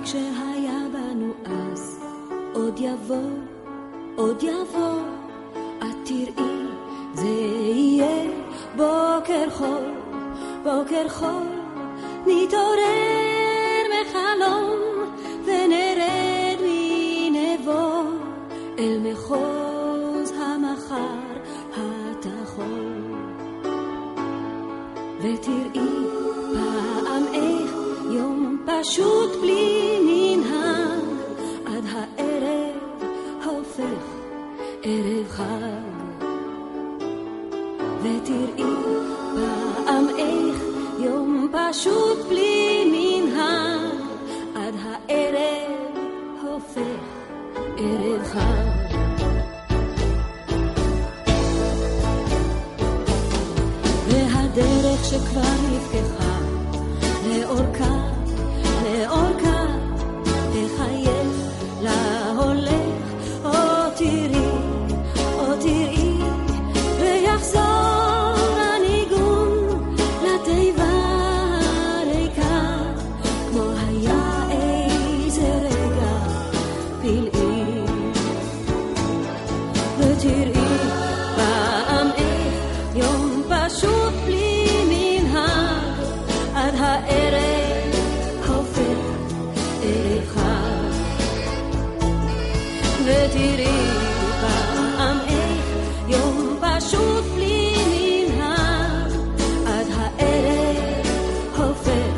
שהיה בנו אז עוד יבוא, עוד יבוא, את תראי, זה יהיה בוקר חול, בוקר חול, נתעורר מחלום ונרד מנבו אל מחוז המחר התחול. ותראי פעם איך יום פשוט בלי מנהג עד הערב הופך ערב חג. ותראי פעם איך יום פשוט בלי מנהג עד הערב הופך ערב חג. והדרך שכבר נפקחה לאורכה, לאורכה תחייך להולך, או תראי, או תראי ויחזור הניגון לתיבה הריקה כמו היה איזה רגע פלאי. ותראי פעם איך יום פשוט בלי מנהג עד הערב הופך ערב חג. ותראי פעם איך יום פשוט בלי מנהג עד הערב הופך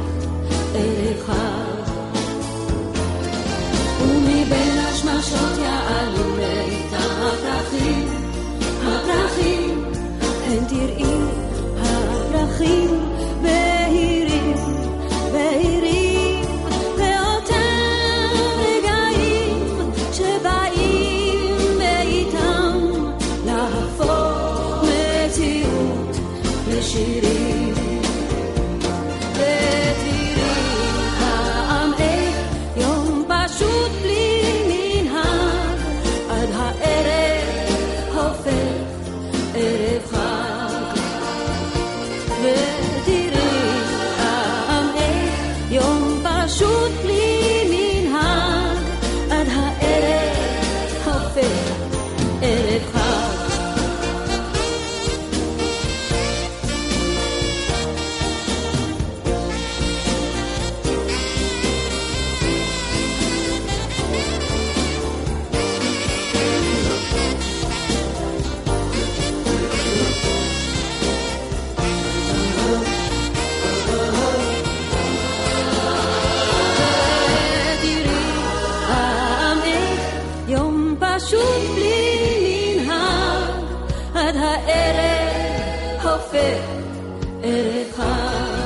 ערב חג. ומבין השמשות יעלו לאיתם הפרחים, הפרחים, הן תראי הפרחים בהירים, בהירים, ואותם רגעים שבאים מאיתם להפוך מציאות לשירים. ותראי פעם איך יום פשוט בלי מנהג עד הערב הופך ערב חג. ותראי פעם איך יום פשוט בלי מנהג עד הערב הופך ערב חג. פשוט בלי מנהג עד הערב הופך ערב חג.